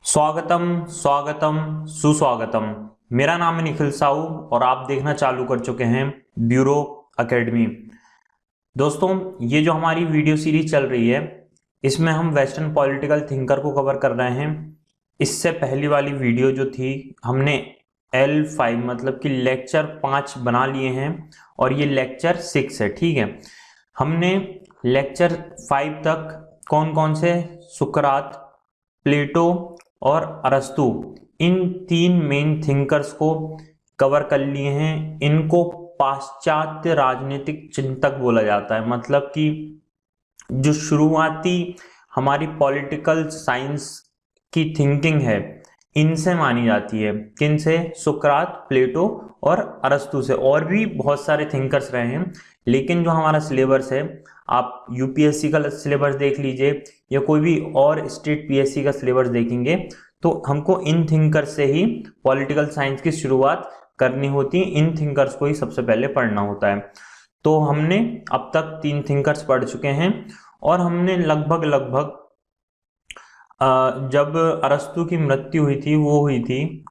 स्वागतम स्वागतम सुस्वागतम। मेरा नाम है निखिल साहू और आप देखना चालू कर चुके हैं ब्यूरो एकेडमी। दोस्तों, ये जो हमारी वीडियो सीरीज चल रही है इसमें हम वेस्टर्न पॉलिटिकल थिंकर को कवर कर रहे हैं। इससे पहली वाली वीडियो जो थी हमने L5 मतलब कि लेक्चर 5 बना लिए हैं और ये लेक्चर 6 है। ठीक है, हमने लेक्चर 5 तक कौन कौन से सुकरात, प्लेटो और अरस्तु, इन तीन मेन थिंकर्स को कवर कर लिए हैं। इनको पाश्चात्य राजनीतिक चिंतक बोला जाता है, मतलब कि जो शुरुआती हमारी पॉलिटिकल साइंस की थिंकिंग है इनसे मानी जाती है। किन से? सुकरात, प्लेटो और अरस्तु से। और भी बहुत सारे थिंकर्स रहे हैं, लेकिन जो हमारा सिलेबस है, आप यूपीएससी का सिलेबस देख लीजिए या कोई भी और स्टेट पीएससी का सिलेबस देखेंगे तो हमको इन थिंकर्स से ही पॉलिटिकल साइंस की शुरुआत करनी होती है। इन थिंकर्स को ही सबसे पहले पढ़ना होता है। तो हमने अब तक 3 थिंकर्स पढ़ चुके हैं और हमने लगभग जब अरस्तु की मृत्यु हुई थी वो हुई थी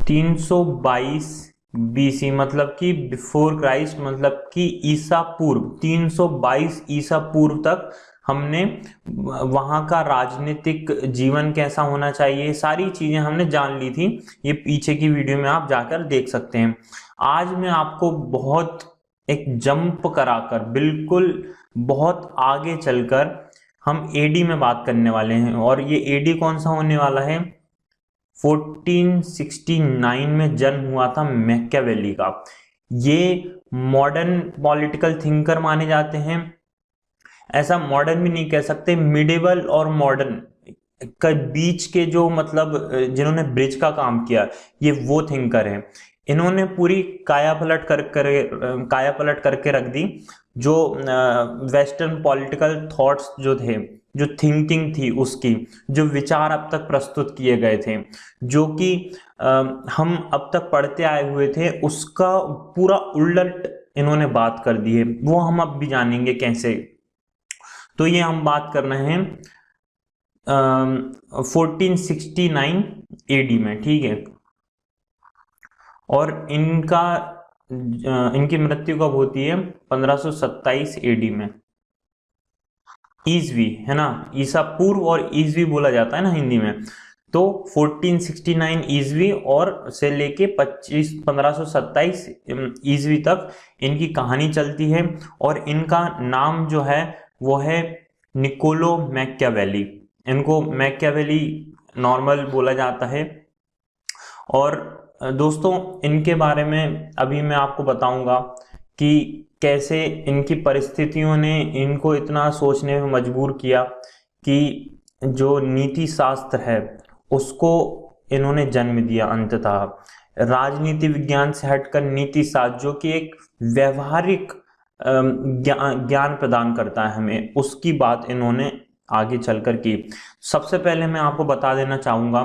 322 बीसी, मतलब कि बिफोर क्राइस्ट, मतलब कि ईसा पूर्व 322 ईसा पूर्व तक हमने वहां का राजनीतिक जीवन कैसा होना चाहिए, सारी चीजें हमने जान ली थी। ये पीछे की वीडियो में आप जाकर देख सकते हैं। आज मैं आपको बहुत एक जंप कराकर बिल्कुल बहुत आगे चलकर हम एडी में बात करने वाले हैं। और ये एडी कौन सा होने वाला है? 1469 में जन्म हुआ था मैकियावेली का। ये मॉडर्न पॉलिटिकल थिंकर माने जाते हैं। ऐसा मॉडर्न भी नहीं कह सकते, मिडिवल और मॉडर्न का बीच के जो मतलब जिन्होंने ब्रिज का काम किया ये वो थिंकर हैं। इन्होंने पूरी काया पलट करके रख दी जो वेस्टर्न पॉलिटिकल थॉट्स जो थे, जो थिंकिंग थी उसकी, जो विचार अब तक प्रस्तुत किए गए थे, जो कि हम अब तक पढ़ते आए हुए थे, उसका पूरा उलट इन्होंने बात कर दी है। वो हम अब भी जानेंगे कैसे। तो ये हम बात कर रहे हैं 1469 एडी में। ठीक है, और इनकी मृत्यु कब होती है? 1527 एडी में। ईसवी है ना, ईसा पूर्व और ईसवी बोला जाता है ना हिंदी में। तो 1469 ईसवी और से लेके 1527 ईसवी तक इनकी कहानी चलती है। और इनका नाम जो है वो है निकोलो मैकियावेली। इनको मैकियावेली नॉर्मल बोला जाता है। और दोस्तों, इनके बारे में अभी मैं आपको बताऊंगा कि कैसे इनकी परिस्थितियों ने इनको इतना सोचने में मजबूर किया कि जो नीति शास्त्र है उसको इन्होंने जन्म दिया। अंततः राजनीति विज्ञान से हटकर नीति शास्त्र, जो कि एक व्यवहारिक ज्ञान प्रदान करता है हमें, उसकी बात इन्होंने आगे चलकर की। सबसे पहले मैं आपको बता देना चाहूंगा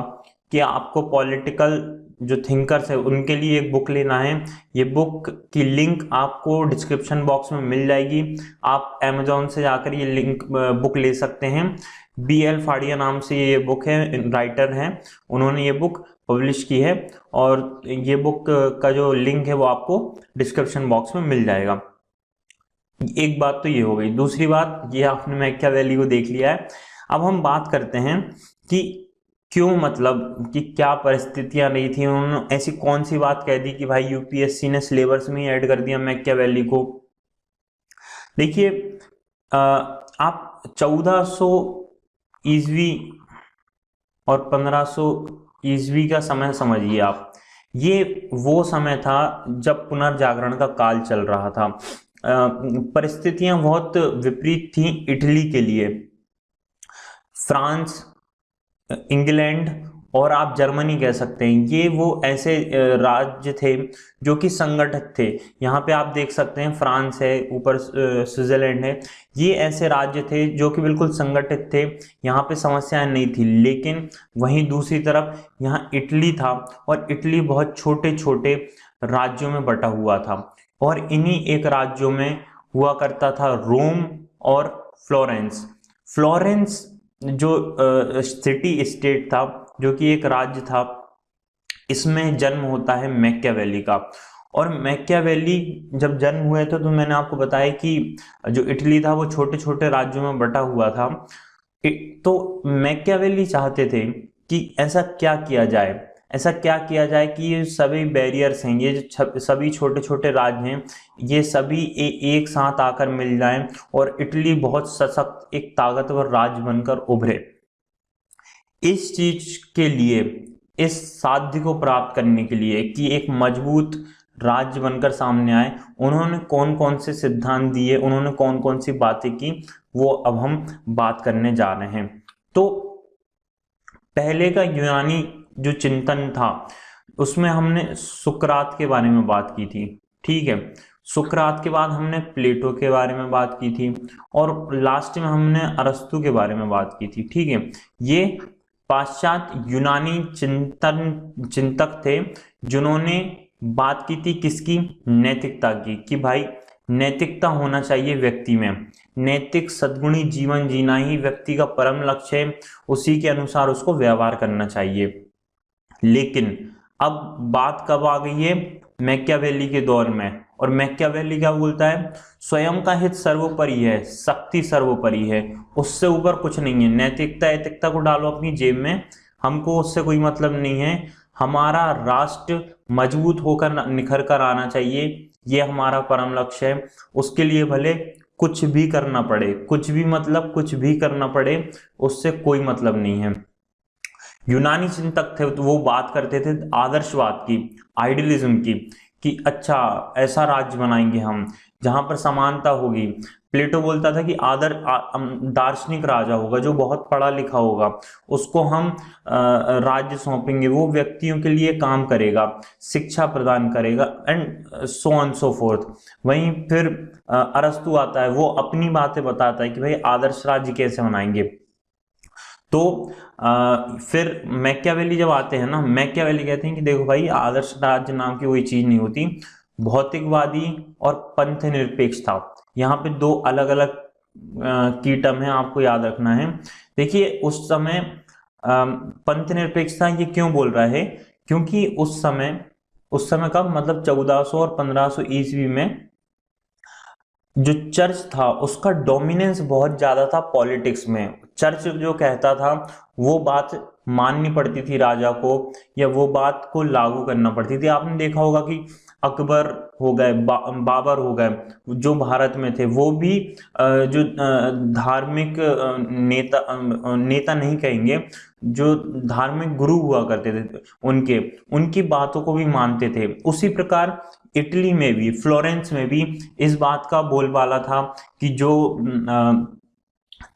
कि आपको पॉलिटिकल जो थिंकर्स है उनके लिए एक बुक लेना है। ये बुक की लिंक आपको डिस्क्रिप्शन बॉक्स में मिल जाएगी। आप अमेजोन से जाकर ये लिंक बुक ले सकते हैं। BL फाड़िया नाम से ये बुक है, राइटर हैं, उन्होंने ये बुक पब्लिश की है और ये बुक का जो लिंक है वो आपको डिस्क्रिप्शन बॉक्स में मिल जाएगा। एक बात तो ये हो गई। दूसरी बात, ये आपने मैकियावेली को देख लिया है। अब हम बात करते हैं कि क्यों, मतलब कि क्या परिस्थितियां रही थी, उन्होंने ऐसी कौन सी बात कह दी कि भाई यूपीएससी ने सिलेबस में ही ऐड कर दिया मैकियावेली को। देखिए, आप 1400 ईस्वी और 1500 ईस्वी का समय समझिए आप। ये वो समय था जब पुनर्जागरण का काल चल रहा था। परिस्थितियां बहुत विपरीत थी इटली के लिए। फ्रांस, इंग्लैंड और आप जर्मनी कह सकते हैं, ये वो ऐसे राज्य थे जो कि संगठित थे। यहाँ पे आप देख सकते हैं फ्रांस है, ऊपर स्विट्जरलैंड है। ये ऐसे राज्य थे जो कि बिल्कुल संगठित थे, यहाँ पे समस्याएं नहीं थी। लेकिन वहीं दूसरी तरफ यहाँ इटली था और इटली बहुत छोटे छोटे राज्यों में बटा हुआ था। और इन्हीं एक राज्यों में हुआ करता था रोम और फ्लोरेंस। फ्लोरेंस जो सिटी स्टेट था, जो कि एक राज्य था, इसमें जन्म होता है मैकियावेली का। और मैकियावेली जब जन्म हुए थे तो मैंने आपको बताया कि जो इटली था वो छोटे छोटे राज्यों में बटा हुआ था। तो मैकियावेली चाहते थे कि ऐसा क्या किया जाए कि ये सभी बैरियर्स हैं, ये जो सभी छोटे छोटे राज्य हैं, ये सभी एक साथ आकर मिल जाएं और इटली बहुत सशक्त एक ताकतवर राज्य बनकर उभरे। इस चीज के लिए, इस साध्य को प्राप्त करने के लिए कि एक मजबूत राज्य बनकर सामने आए, उन्होंने कौन कौन से सिद्धांत दिए, उन्होंने कौन कौन सी बातें की, वो अब हम बात करने जा रहे हैं। तो पहले का यूनानी जो चिंतन था उसमें हमने सुकरात के बारे में बात की थी, ठीक है। सुकरात के बाद हमने प्लेटो के बारे में बात की थी और लास्ट में हमने अरस्तु के बारे में बात की थी, ठीक है। ये पाश्चात्य यूनानी चिंतक थे जिन्होंने बात की थी किसकी, नैतिकता की, कि भाई नैतिकता होना चाहिए व्यक्ति में, नैतिक सद्गुणी जीवन जीना ही व्यक्ति का परम लक्ष्य है, उसी के अनुसार उसको व्यवहार करना चाहिए। लेकिन अब बात कब आ गई है, मैकियावेली के दौर में। और मैकियावेली क्या बोलता है, स्वयं का हित सर्वोपरि है, शक्ति सर्वोपरि है, उससे ऊपर कुछ नहीं है। नैतिकता एतिकता को डालो अपनी जेब में, हमको उससे कोई मतलब नहीं है। हमारा राष्ट्र मजबूत होकर निखर कर आना चाहिए, ये हमारा परम लक्ष्य है। उसके लिए भले कुछ भी करना पड़े, कुछ भी मतलब कुछ भी करना पड़े, उससे कोई मतलब नहीं है। यूनानी चिंतक थे तो वो बात करते थे आदर्शवाद की, आइडियलिज्म की, कि अच्छा ऐसा राज्य बनाएंगे हम जहां पर समानता होगी। प्लेटो बोलता था कि दार्शनिक राजा होगा जो बहुत पढ़ा लिखा होगा, उसको हम राज्य सौंपेंगे, वो व्यक्तियों के लिए काम करेगा, शिक्षा प्रदान करेगा, and so on so fourth. वहीं फिर अरस्तु आता है, वो अपनी बातें बताता है कि भाई आदर्श राज्य कैसे बनाएंगे। तो फिर मैकियावेली जब आते हैं ना, मैकियावेली कहते हैं कि देखो भाई आदर्श राज्य नाम की कोई चीज नहीं होती, भौतिकवादी और पंथ निरपेक्ष था। यहाँ पे दो अलग अलग की टर्म है, आपको याद रखना है। देखिए उस समय पंथ निरपेक्षता ये क्यों बोल रहा है, क्योंकि उस समय का मतलब 1400 और 1500 ईस्वी में जो चर्च था उसका डोमिनेंस बहुत ज्यादा था पॉलिटिक्स में। चर्च जो कहता था वो बात माननी पड़ती थी राजा को, या वो बात को लागू करना पड़ती थी। आपने देखा होगा कि अकबर हो गए, बाबर हो गए, जो भारत में थे, वो भी जो धार्मिक नेता नहीं कहेंगे, जो धार्मिक गुरु हुआ करते थे, उनकी बातों को भी मानते थे। उसी प्रकार इटली में भी, फ्लोरेंस में भी इस बात का बोलबाला था कि जो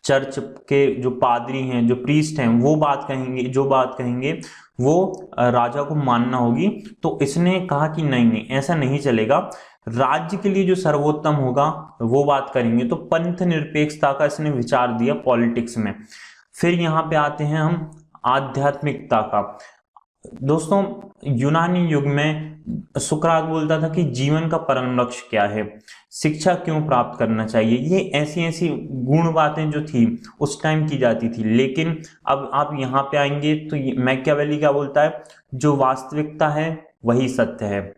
चर्च के जो पादरी हैं, जो प्रीस्ट हैं, वो बात कहेंगे वो राजा को मानना होगी। तो इसने कहा कि नहीं, ऐसा नहीं चलेगा, राज्य के लिए जो सर्वोत्तम होगा वो बात करेंगे। तो पंथ निरपेक्षता का इसने विचार दिया पॉलिटिक्स में। फिर यहाँ पे आते हैं हम आध्यात्मिकता का। दोस्तों यूनानी युग में सुकरात बोलता था कि जीवन का परम लक्ष्य क्या है, शिक्षा क्यों प्राप्त करना चाहिए, ये ऐसी ऐसी गुण बातें जो थी उस टाइम की जाती थी। लेकिन अब आप यहाँ पे आएंगे तो मैकियावेली क्या बोलता है, जो वास्तविकता है वही सत्य है।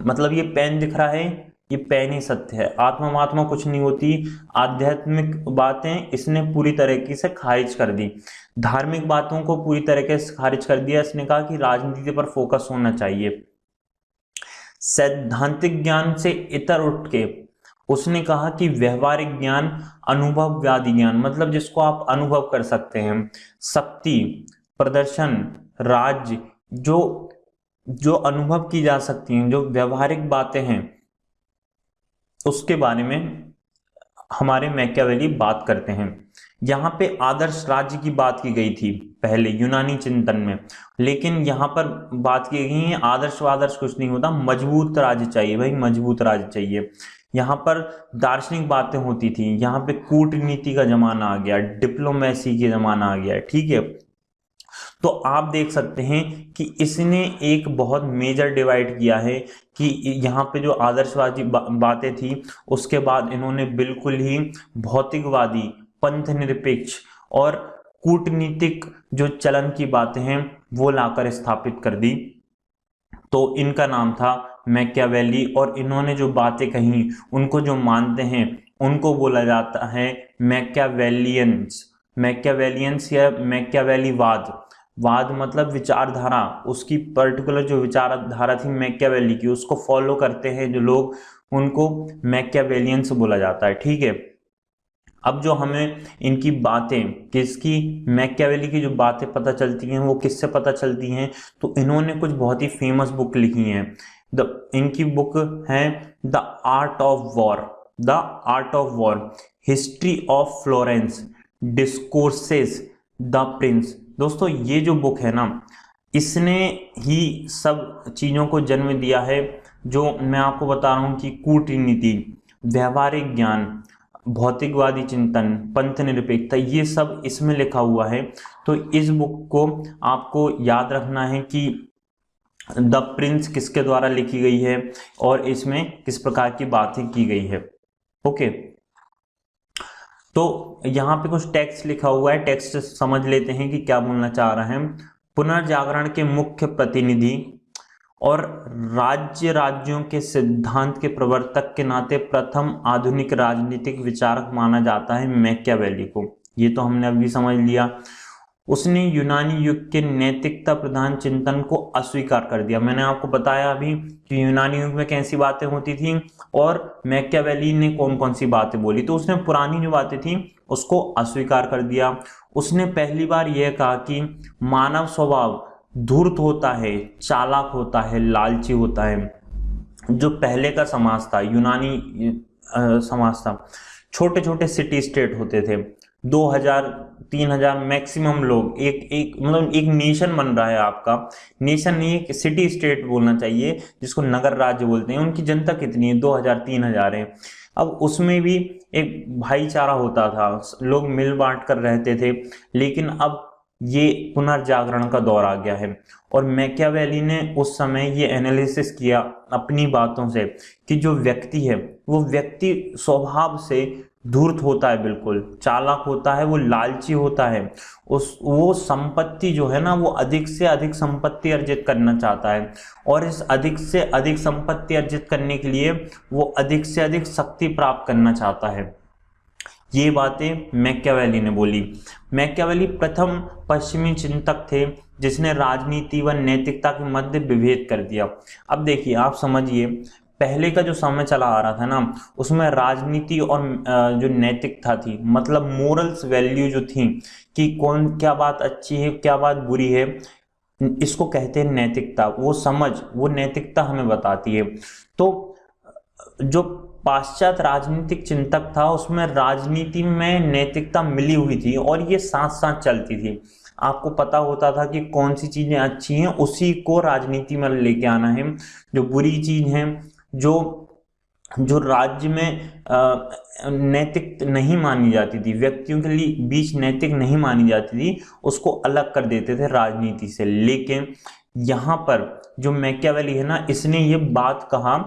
मतलब ये पेन दिख रहा है, ये पेन ही सत्य है, आत्मा महात्मा कुछ नहीं होती। आध्यात्मिक बातें इसने पूरी तरीके से खारिज कर दी, धार्मिक बातों को पूरी तरीके से खारिज कर दिया। इसने कहा कि राजनीति पर फोकस होना चाहिए। सैद्धांतिक ज्ञान से इतर उठ के उसने कहा कि व्यवहारिक ज्ञान, अनुभववादी ज्ञान, मतलब जिसको आप अनुभव कर सकते हैं, शक्ति, प्रदर्शन, राज्य, जो अनुभव की जा सकती हैं, जो व्यवहारिक बातें हैं, उसके बारे में हमारे मैकियावेली बात करते हैं। यहाँ पे आदर्श राज्य की बात की गई थी पहले यूनानी चिंतन में, लेकिन यहाँ पर बात की गई है आदर्श कुछ नहीं होता, मजबूत राज्य चाहिए भाई, मजबूत राज्य चाहिए। यहाँ पर दार्शनिक बातें होती थी, यहाँ पे कूटनीति का जमाना आ गया, डिप्लोमेसी का जमाना आ गया, ठीक है। तो आप देख सकते हैं कि इसने एक बहुत मेजर डिवाइड किया है कि यहाँ पे जो आदर्शवादी बातें थी, उसके बाद इन्होंने बिल्कुल ही भौतिकवादी, पंथ निरपेक्ष और कूटनीतिक जो चलन की बातें हैं वो लाकर स्थापित कर दी। तो इनका नाम था मैकियावेली, और इन्होंने जो बातें कही उनको जो मानते हैं उनको बोला जाता है मैकियावेलियंस। मैकियावेलियंस या मैकियावेलीवाद, वाद मतलब विचारधारा, उसकी पर्टिकुलर जो विचारधारा थी मैकियावेली की, उसको फॉलो करते हैं जो लोग, उनको मैकियावेलियंस बोला जाता है। ठीक है, अब जो हमें इनकी बातें, किसकी, मैकियावेली की जो बातें पता चलती हैं वो किससे पता चलती हैं, तो इन्होंने कुछ बहुत ही फेमस बुक लिखी हैं। इनकी बुक है the art of war, the art of war, history of Florence, discourses, the Prince. दोस्तों ये जो बुक है ना, इसने ही सब चीज़ों को जन्म दिया है जो मैं आपको बता रहा हूँ कि कूटनीति, व्यवहारिक ज्ञान, भौतिकवादी चिंतन, पंथ निरपेक्षता, ये सब इसमें लिखा हुआ है। तो इस बुक को आपको याद रखना है कि द प्रिंस किसके द्वारा लिखी गई है और इसमें किस प्रकार की बातें की गई है। ओके, तो यहाँ पे कुछ टेक्स्ट लिखा हुआ है, टेक्स्ट समझ लेते हैं कि क्या बोलना चाह रहे हैं। पुनर्जागरण के मुख्य प्रतिनिधि और राज्यों के सिद्धांत के प्रवर्तक के नाते प्रथम आधुनिक राजनीतिक विचारक माना जाता है मैकियावेली को। ये तो हमने अभी समझ लिया। उसने यूनानी युग के नैतिकता प्रधान चिंतन को अस्वीकार कर दिया। मैंने आपको बताया अभी कि यूनानी युग में कैसी बातें होती थी और मैकियावेली ने कौन कौन सी बातें बोली। तो उसने पुरानी जो बातें थी उसको अस्वीकार कर दिया। उसने पहली बार यह कहा कि मानव स्वभाव धूर्त होता है, चालाक होता है, लालची होता है। जो पहले का समाज था, यूनानी समाज था, छोटे छोटे सिटी स्टेट होते थे, 2000 3000 मैक्सिमम लोग, एक मतलब एक नेशन बन रहा है आपका, नेशन नहीं एक सिटी स्टेट बोलना चाहिए जिसको नगर राज्य बोलते हैं। उनकी जनता कितनी है, 2000-3000 है। अब उसमें भी एक भाईचारा होता था, लोग मिल बांट कर रहते थे। लेकिन अब ये पुनर्जागरण का दौर आ गया है और मैकियावेली ने उस समय ये एनालिसिस किया अपनी बातों से कि जो व्यक्ति है वो व्यक्ति स्वभाव से धूर्त होता है, बिल्कुल चालाक होता है, वो लालची होता है। वो संपत्ति जो है ना, वो अधिक से अधिक संपत्ति अर्जित करना चाहता है और इस अधिक से अधिक संपत्ति अर्जित करने के लिए वो अधिक से अधिक शक्ति प्राप्त करना चाहता है। ये बातें मैकियावेली ने बोली। मैकियावेली प्रथम पश्चिमी चिंतक थे जिसने राजनीति व नैतिकता के मध्य विभेद कर दिया। अब देखिए, आप समझिए, पहले का जो समय चला आ रहा था ना, उसमें राजनीति और जो नैतिकता थी, मतलब मोरल्स वैल्यू जो थी कि कौन क्या बात अच्छी है क्या बात बुरी है, इसको कहते हैं नैतिकता। वो समझ, वो नैतिकता हमें बताती है। तो जो पाश्चात्य राजनीतिक चिंतक था उसमें राजनीति में नैतिकता मिली हुई थी और ये साथ साथ चलती थी। आपको पता होता था कि कौन सी चीजें अच्छी हैं, उसी को राजनीति में लेके आना है। जो बुरी चीज है, जो राज्य में नैतिक नहीं मानी जाती थी, व्यक्तियों के लिए बीच नैतिक नहीं मानी जाती थी, उसको अलग कर देते थे राजनीति से। लेकिन यहाँ पर जो मैकियावेली है ना, इसने ये बात कहा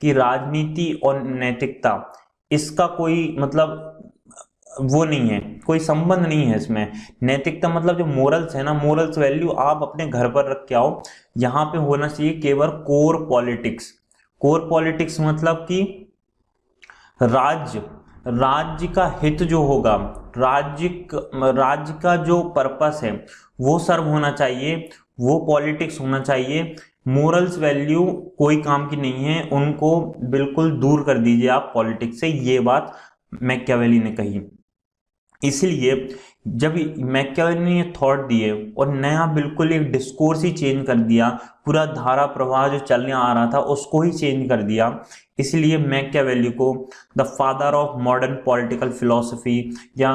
कि राजनीति और नैतिकता, इसका कोई मतलब वो नहीं है, कोई संबंध नहीं है इसमें। नैतिकता मतलब जो मोरल्स है ना, मोरल्स वैल्यू आप अपने घर पर रख के आओ। यहाँ पे होना चाहिए केवल कोर पॉलिटिक्स। कोर पॉलिटिक्स मतलब कि राज्य का हित जो होगा, राज्य का जो पर्पस है वो सर्व होना चाहिए, वो पॉलिटिक्स होना चाहिए। मोरल्स वैल्यू कोई काम की नहीं है, उनको बिल्कुल दूर कर दीजिए आप पॉलिटिक्स से। ये बात मैकियावेली ने कही। इसलिए जब मैकियावेली ने ये थॉट दिए और नया बिल्कुल एक डिस्कोर्स ही चेंज कर दिया, पूरा धारा प्रवाह जो चलने आ रहा था उसको ही चेंज कर दिया। इसलिए मैकियावेली को the father of modern political philosophy या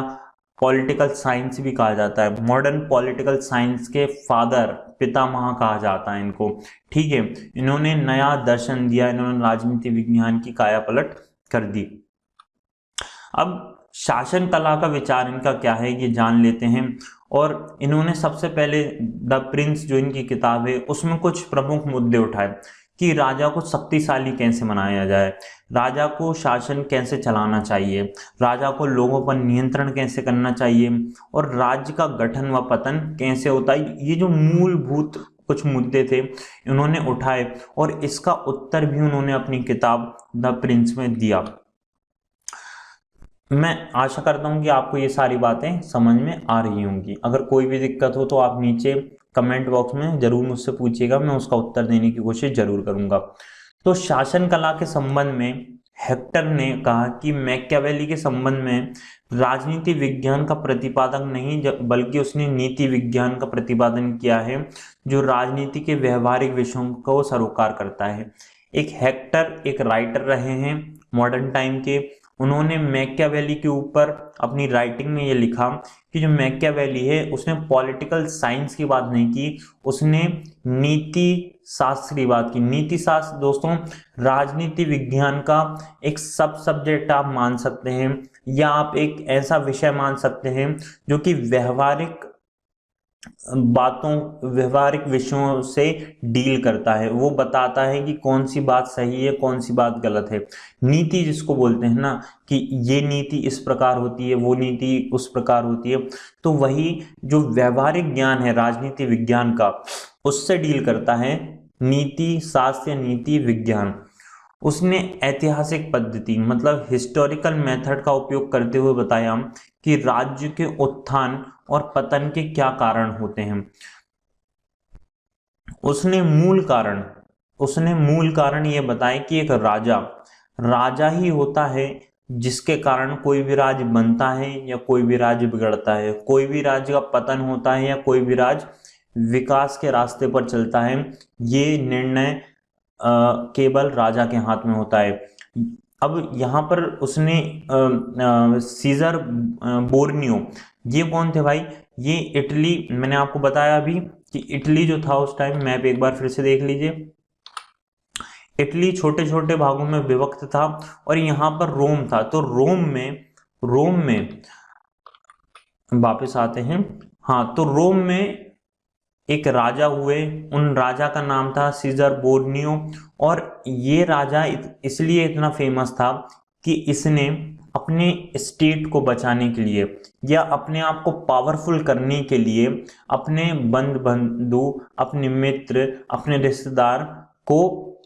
पॉलिटिकल साइंस भी कहा जाता है। मॉडर्न पॉलिटिकल साइंस के फादर, पितामह कहा जाता है इनको। ठीक है, इन्होंने नया दर्शन दिया, इन्होंने राजनीति विज्ञान की कायापलट कर दी। अब शासन कला का विचार इनका क्या है ये जान लेते हैं। और इन्होंने सबसे पहले द प्रिंस जो इनकी किताब है उसमें कुछ प्रमुख मुद्दे उठाए कि राजा को शक्तिशाली कैसे बनाया जाए, राजा को शासन कैसे चलाना चाहिए, राजा को लोगों पर नियंत्रण कैसे करना चाहिए, और राज्य का गठन व पतन कैसे होता है। ये जो मूलभूत कुछ मुद्दे थे इन्होंने उठाए, और इसका उत्तर भी उन्होंने अपनी किताब द प्रिंस में दिया। मैं आशा करता हूं कि आपको ये सारी बातें समझ में आ रही होंगी। अगर कोई भी दिक्कत हो तो आप नीचे कमेंट बॉक्स में जरूर मुझसे पूछिएगा, मैं उसका उत्तर देने की कोशिश जरूर करूंगा। तो शासन कला के संबंध में हेक्टर ने कहा कि मैकियावेली के संबंध में राजनीति विज्ञान का प्रतिपादन नहीं बल्कि उसने नीति विज्ञान का प्रतिपादन किया है, जो राजनीति के व्यवहारिक विषयों को सरोकार करता है। एक हेक्टर एक राइटर रहे हैं मॉडर्न टाइम के। उन्होंने मैकियावेली के ऊपर अपनी राइटिंग में ये लिखा कि जो मैकियावेली है उसने पॉलिटिकल साइंस की बात नहीं की, उसने नीति शास्त्र की बात की। नीति शास्त्र दोस्तों राजनीति विज्ञान का एक सब सब्जेक्ट आप मान सकते हैं, या आप एक ऐसा विषय मान सकते हैं जो कि व्यवहारिक बातों व्यवहारिक विषयों से डील करता है। वो बताता है कि कौन सी बात सही है कौन सी बात गलत है। नीति जिसको बोलते हैं ना कि ये नीति इस प्रकार होती है, वो नीति उस प्रकार होती है, तो वही जो व्यवहारिक ज्ञान है राजनीति विज्ञान का उससे डील करता है नीति शास्त्र या नीति विज्ञान। उसने ऐतिहासिक पद्धति मतलब हिस्टोरिकल मेथड का उपयोग करते हुए बताया कि राज्य के उत्थान और पतन के क्या कारण होते हैं। उसने मूल कारण ये बताया कि एक राजा ही होता है जिसके कारण कोई भी राज्य बनता है या कोई भी राज्य बिगड़ता है, कोई भी राज्य का पतन होता है या कोई भी राज्य विकास के रास्ते पर चलता है। ये निर्णय केवल राजा के हाथ में होता है। अब यहाँ पर उसने सीजर बोर्नियो, ये कौन थे भाई? ये इटली, मैंने आपको बताया अभी कि इटली जो था उस टाइम, मैप एक बार फिर से देख लीजिए। इटली छोटे छोटे भागों में विभक्त था और यहाँ पर रोम था। तो रोम में वापस आते हैं। हाँ, तो रोम में एक राजा हुए, उन राजा का नाम था सीजर बोर्नियो। और ये राजा इसलिए इतना फेमस था कि इसने अपने स्टेट को बचाने के लिए या अपने आप को पावरफुल करने के लिए अपने बंधु, अपने मित्र, अपने रिश्तेदार को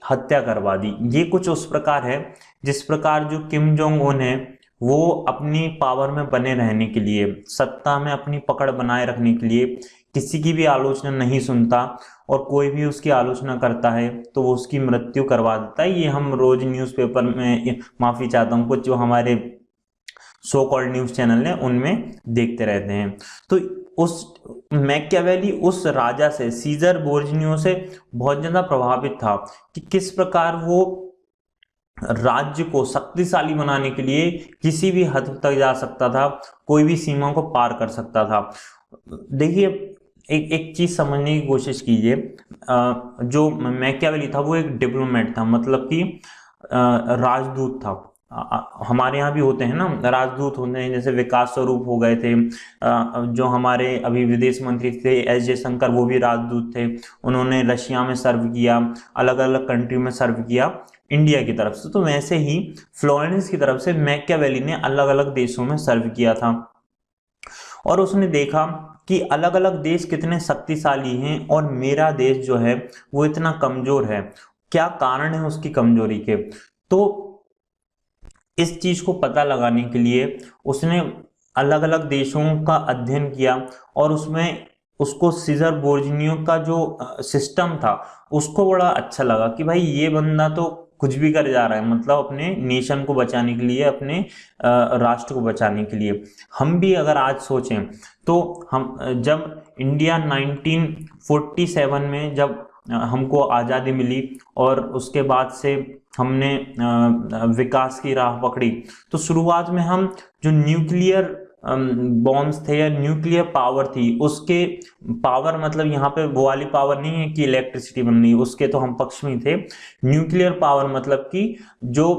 हत्या करवा दी। ये कुछ उस प्रकार है जिस प्रकार जो किम जोंग उन है वो अपनी पावर में बने रहने के लिए, सत्ता में अपनी पकड़ बनाए रखने के लिए किसी की भी आलोचना नहीं सुनता, और कोई भी उसकी आलोचना करता है तो वो उसकी मृत्यु करवा देता है। ये हम रोज न्यूज़पेपर में, माफी चाहता हूँ, कुछ जो हमारे सो कॉल्ड न्यूज चैनल है उनमें देखते रहते हैं। तो उस मैकियावेली उस राजा से, सीजर बोर्जिनियो से बहुत ज्यादा प्रभावित था कि किस प्रकार वो राज्य को शक्तिशाली बनाने के लिए किसी भी हद तक जा सकता था, कोई भी सीमा को पार कर सकता था। देखिए एक चीज समझने की कोशिश कीजिए। जो मैकियावेली था वो एक डिप्लोमेट था, मतलब कि राजदूत था। हमारे यहाँ भी होते हैं ना राजदूत होते हैं, जैसे विकास स्वरूप हो गए थे। जो हमारे अभी विदेश मंत्री थे एस जयशंकर, वो भी राजदूत थे। उन्होंने रशिया में सर्व किया, अलग अलग कंट्री में सर्व किया इंडिया की तरफ से। तो वैसे ही फ्लोरेंस की तरफ से मैकियावेली ने अलग अलग देशों में सर्व किया था, और उसने देखा कि अलग अलग देश कितने शक्तिशाली हैं और मेरा देश जो है वो इतना कमजोर है। क्या कारण है उसकी कमजोरी के? तो इस चीज को पता लगाने के लिए उसने अलग अलग देशों का अध्ययन किया, और उसमें उसको सीजर बोर्जिनियो का जो सिस्टम था उसको बड़ा अच्छा लगा कि भाई ये बंदा तो कुछ भी कर जा रहा है, मतलब अपने नेशन को बचाने के लिए, अपने राष्ट्र को बचाने के लिए। हम भी अगर आज सोचें तो हम जब इंडिया 1947 में जब हमको आज़ादी मिली और उसके बाद से हमने विकास की राह पकड़ी, तो शुरुआत में हम जो न्यूक्लियर बॉम्ब्स थे या न्यूक्लियर पावर थी, उसके पावर मतलब यहाँ पे वो वाली पावर नहीं है कि इलेक्ट्रिसिटी बन रही है, उसके तो हम पक्ष में थे। न्यूक्लियर पावर मतलब कि जो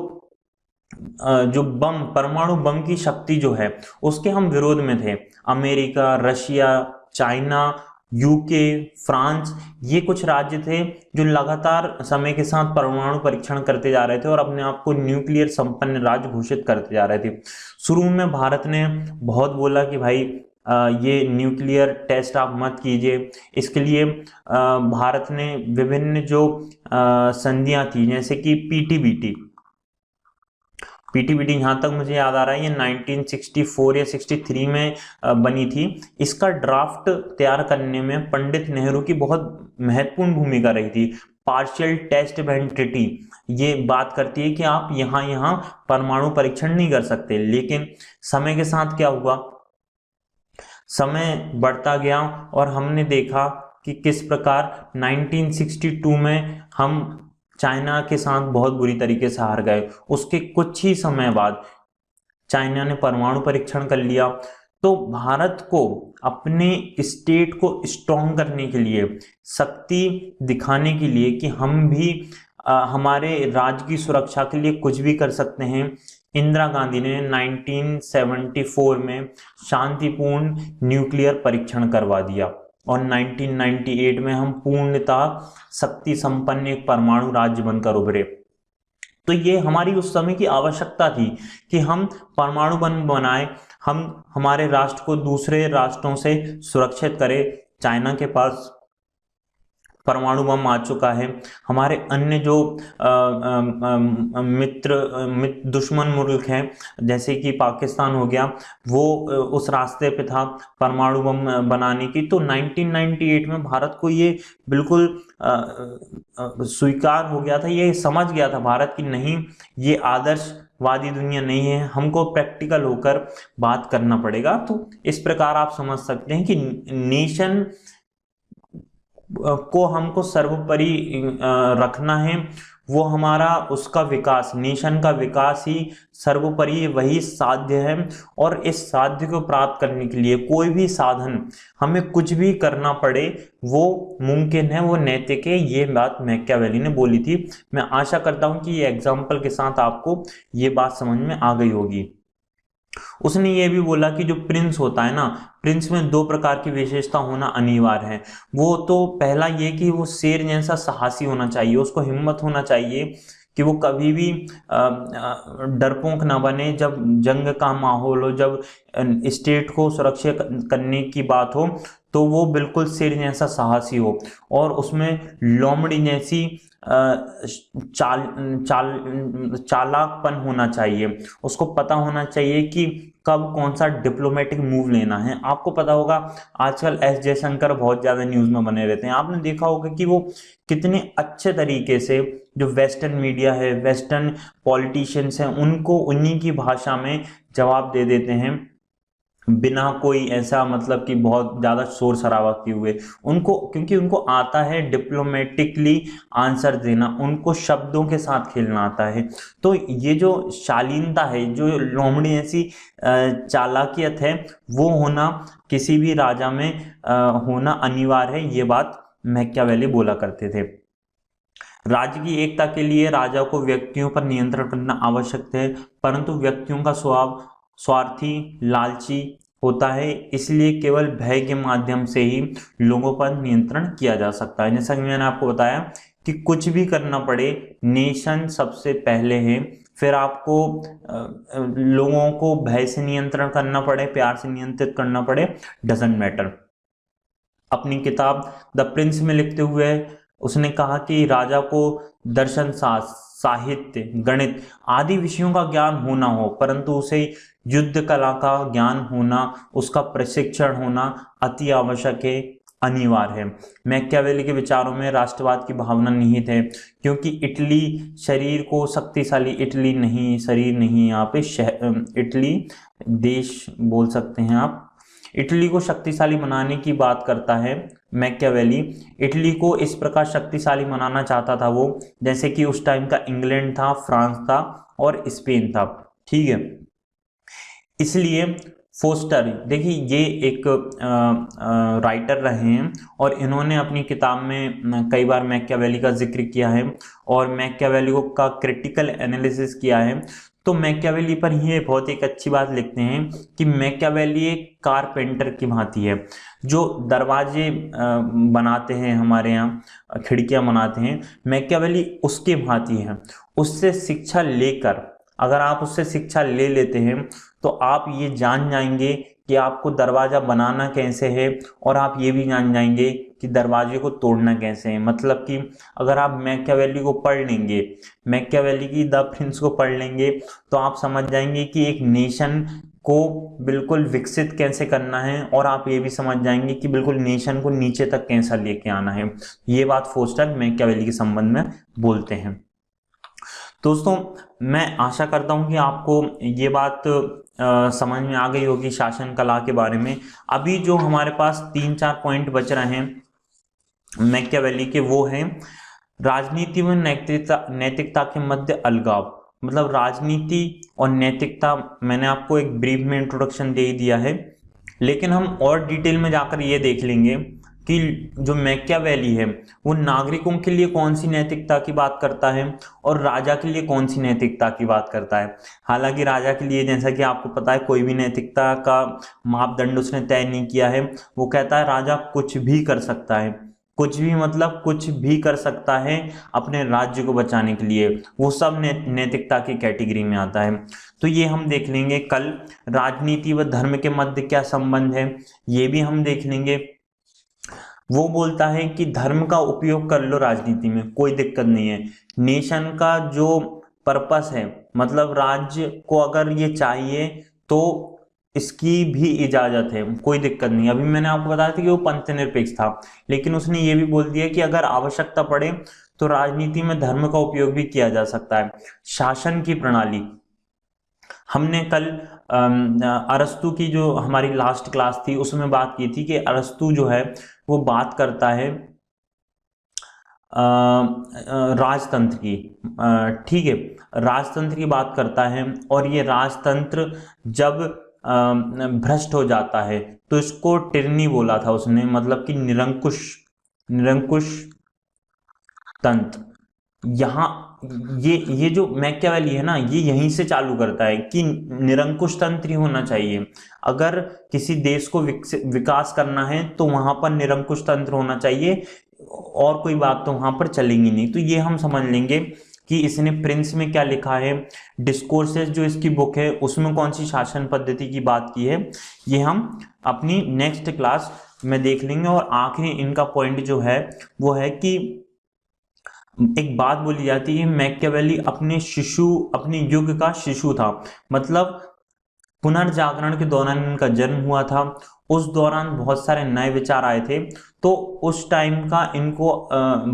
बम, परमाणु बम की शक्ति जो है उसके हम विरोध में थे। America, Russia, China UK, France, ये कुछ राज्य थे जो लगातार समय के साथ परमाणु परीक्षण करते जा रहे थे और अपने आप को न्यूक्लियर संपन्न राज्य घोषित करते जा रहे थे। शुरू में भारत ने बहुत बोला कि भाई ये न्यूक्लियर टेस्ट आप मत कीजिए। इसके लिए भारत ने विभिन्न जो संधियां थी, जैसे कि पीटीबीटी, जहां तक मुझे याद आ रहा है ये 1964 या 63 में बनी थी। इसका ड्राफ्ट तैयार करने में पंडित नेहरू की बहुत महत्वपूर्ण भूमिका रही थी। पार्शियल टेस्ट बैंड ट्रीटी ये बात करती है कि आप यहाँ परमाणु परीक्षण नहीं कर सकते, लेकिन समय के साथ क्या हुआ, समय बढ़ता गया और हमने देखा कि किस प्रकार 1962 में हम चाइना के साथ बहुत बुरी तरीके से हार गए। उसके कुछ ही समय बाद चाइना ने परमाणु परीक्षण कर लिया। तो भारत को अपने स्टेट को स्ट्रॉन्ग करने के लिए, शक्ति दिखाने के लिए कि हम भी हमारे राज्य की सुरक्षा के लिए कुछ भी कर सकते हैं, इंदिरा गांधी ने 1974 में शांतिपूर्ण न्यूक्लियर परीक्षण करवा दिया और 1998 में हम पूर्णतः शक्ति संपन्न एक परमाणु राज्य बनकर उभरे। तो ये हमारी उस समय की आवश्यकता थी कि हम परमाणु बम बनाएं, हम हमारे राष्ट्र को दूसरे राष्ट्रों से सुरक्षित करें। चाइना के पास परमाणु बम आ चुका है, हमारे अन्य जो दुश्मन मुल्क हैं जैसे कि पाकिस्तान हो गया, वो उस रास्ते पे था परमाणु बम बनाने की। तो 1998 में भारत को ये बिल्कुल स्वीकार हो गया था, ये समझ गया था भारत की नहीं, ये आदर्शवादी दुनिया नहीं है, हमको प्रैक्टिकल होकर बात करना पड़ेगा। तो इस प्रकार आप समझ सकते हैं कि नेशन को हमको सर्वोपरि रखना है, वो हमारा उसका विकास, नेशन का विकास ही सर्वोपरि वही साध्य है। और इस साध्य को प्राप्त करने के लिए कोई भी साधन, हमें कुछ भी करना पड़े, वो मुमकिन है, वो नैतिक है। ये बात मैकियावेली ने बोली थी। मैं आशा करता हूं कि ये एग्जाम्पल के साथ आपको ये बात समझ में आ गई होगी। उसने ये भी बोला कि जो प्रिंस होता है ना, प्रिंस में दो प्रकार की विशेषता होना अनिवार्य है। वो तो पहला ये कि वो शेर जैसा साहसी होना चाहिए, उसको हिम्मत होना चाहिए कि वो कभी भी डरपोक ना बने। जब जंग का माहौल हो, जब स्टेट को सुरक्षित करने की बात हो, तो वो बिल्कुल शेर जैसा साहसी हो और उसमें लोमड़ी जैसी चालाकपन होना चाहिए। उसको पता होना चाहिए कि कब कौन सा डिप्लोमेटिक मूव लेना है। आपको पता होगा आजकल एस जयशंकर बहुत ज्यादा न्यूज में बने रहते हैं। आपने देखा होगा कि वो कितने अच्छे तरीके से जो वेस्टर्न मीडिया है, वेस्टर्न पॉलिटिशियंस हैं, उनको उन्हीं की भाषा में जवाब दे देते हैं, बिना कोई ऐसा मतलब कि बहुत ज्यादा शोर शराबा किए हुए। उनको, क्योंकि उनको आता है डिप्लोमेटिकली आंसर देना, उनको शब्दों के साथ खेलना आता है। तो ये जो शालीनता है, जो लोमड़ी ऐसी चालाकियत है, वो होना किसी भी राजा में होना अनिवार्य है। ये बात मैकियावेली बोला करते थे। राज्य की एकता के लिए राजा को व्यक्तियों पर नियंत्रण करना आवश्यक है, परंतु व्यक्तियों का स्वभाव स्वार्थी, लालची होता है, इसलिए केवल भय के माध्यम से ही लोगों पर नियंत्रण किया जा सकता है। जैसा कि मैंने आपको बताया कि कुछ भी करना पड़े, नेशन सबसे पहले है, फिर आपको लोगों को भय से नियंत्रण करना पड़े, प्यार से नियंत्रित करना पड़े, डजंट मैटर। अपनी किताब द प्रिंस में लिखते हुए उसने कहा कि राजा को दर्शन शास्त्र, साहित्य, गणित आदि विषयों का ज्ञान होना हो, परंतु उसे युद्ध कला का ज्ञान होना, उसका प्रशिक्षण होना अति आवश्यक है, अनिवार्य है। मैकियावेली के विचारों में राष्ट्रवाद की भावना निहित है, क्योंकि इटली शरीर को शक्तिशाली, इटली नहीं, शरीर नहीं, यहाँ पे इटली देश बोल सकते हैं आप, इटली को शक्तिशाली बनाने की बात करता है मैकियावेली। इटली को इस प्रकार शक्तिशाली बनाना चाहता था वो, जैसे कि उस टाइम का इंग्लैंड था, फ्रांस था और स्पेन था, ठीक है। इसलिए फोस्टर, देखिए ये एक राइटर रहे हैं और इन्होंने अपनी किताब में कई बार मैकियावेली का जिक्र किया है और मैकियावेली का क्रिटिकल एनालिसिस किया है। तो मैकियावेली पर ये बहुत एक अच्छी बात लिखते हैं कि मैकियावेली एक कारपेंटर की भांति है, जो दरवाजे बनाते हैं, हमारे यहाँ खिड़कियां बनाते हैं, मैकियावेली उसके भांति है। उससे शिक्षा लेकर, अगर आप उससे शिक्षा ले लेते हैं तो आप ये जान जाएंगे कि आपको दरवाजा बनाना कैसे है, और आप ये भी जान जाएंगे कि दरवाजे को तोड़ना कैसे है। मतलब कि अगर आप मैकियावेली को पढ़ लेंगे, मैकियावेली की द प्रिंस को पढ़ लेंगे, तो आप समझ जाएंगे कि एक नेशन को बिल्कुल विकसित कैसे करना है, और आप ये भी समझ जाएंगे कि बिल्कुल नेशन को नीचे तक कैसा लेके आना है। ये बात फोस्टर मैकियावेली के संबंध में बोलते हैं। दोस्तों, मैं आशा करता हूं कि आपको ये बात समझ में आ गई होगी शासन कला के बारे में। अभी जो हमारे पास 3-4 पॉइंट बच रहे हैं मैकियावेली के, वो हैं राजनीति व नैतिकता के मध्य अलगाव। मतलब राजनीति और नैतिकता मैंने आपको एक ब्रीफ में इंट्रोडक्शन दे ही दिया है, लेकिन हम और डिटेल में जाकर ये देख लेंगे कि जो मैकियावेली है वो नागरिकों के लिए कौन सी नैतिकता की बात करता है और राजा के लिए कौन सी नैतिकता की बात करता है। हालांकि राजा के लिए, जैसा कि आपको पता है, कोई भी नैतिकता का मापदंड उसने तय नहीं किया है। वो कहता है राजा कुछ भी कर सकता है, कुछ भी मतलब कुछ भी कर सकता है अपने राज्य को बचाने के लिए। वो सब नैतिकता की कैटेगरी में आता है। तो ये हम देख लेंगे कल। राजनीति व धर्म के मध्य क्या संबंध है, ये भी हम देख लेंगे। वो बोलता है कि धर्म का उपयोग कर लो राजनीति में, कोई दिक्कत नहीं है। नेशन का जो पर्पस है, मतलब राज्य को अगर ये चाहिए तो इसकी भी इजाजत है, कोई दिक्कत नहीं। अभी मैंने आपको बताया था कि वो पंथनिरपेक्ष था, लेकिन उसने ये भी बोल दिया कि अगर आवश्यकता पड़े तो राजनीति में धर्म का उपयोग भी किया जा सकता है। शासन की प्रणाली, हमने कल अरस्तु की जो हमारी लास्ट क्लास थी उसमें बात की थी कि अरस्तु जो है वो बात करता है राजतंत्र की, ठीक है, राजतंत्र की बात करता है। और ये राजतंत्र जब भ्रष्ट हो जाता है तो इसको टिरनी बोला था उसने, मतलब कि निरंकुश तंत्र। यहाँ ये जो मैकियावेली है ना, ये यहीं से चालू करता है कि निरंकुश तंत्र ही होना चाहिए। अगर किसी देश को विकास करना है तो वहां पर निरंकुश तंत्र होना चाहिए, और कोई बात तो वहां पर चलेंगी नहीं। तो ये हम समझ लेंगे कि इसने प्रिंस में क्या लिखा है, डिस्कोर्सेस जो इसकी बुक है उसमें कौन सी शासन पद्धति की बात की है, ये हम अपनी नेक्स्ट क्लास में देख लेंगे। और आखिरी इनका पॉइंट जो है वो है कि एक बात बोली जाती है, मैकियावेली अपने युग का शिशु था। मतलब पुनर्जागरण के दौरान इनका जन्म हुआ था, उस दौरान बहुत सारे नए विचार आए थे, तो उस टाइम का इनको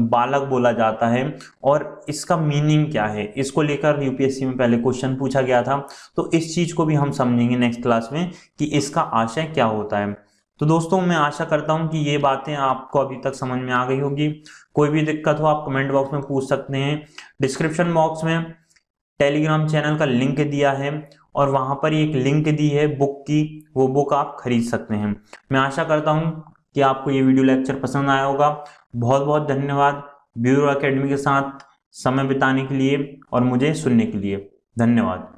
बालक बोला जाता है। और इसका मीनिंग क्या है, इसको लेकर यूपीएससी में पहले क्वेश्चन पूछा गया था, तो इस चीज को भी हम समझेंगे नेक्स्ट क्लास में कि इसका आशय क्या होता है। तो दोस्तों, मैं आशा करता हूं कि ये बातें आपको अभी तक समझ में आ गई होगी। कोई भी दिक्कत हो आप कमेंट बॉक्स में पूछ सकते हैं। डिस्क्रिप्शन बॉक्स में टेलीग्राम चैनल का लिंक दिया है, और वहां पर एक लिंक दी है बुक की, वो बुक आप खरीद सकते हैं। मैं आशा करता हूं कि आपको ये वीडियो लेक्चर पसंद आया होगा। बहुत बहुत धन्यवाद ब्यूरो एकेडमी के साथ समय बिताने के लिए और मुझे सुनने के लिए। धन्यवाद।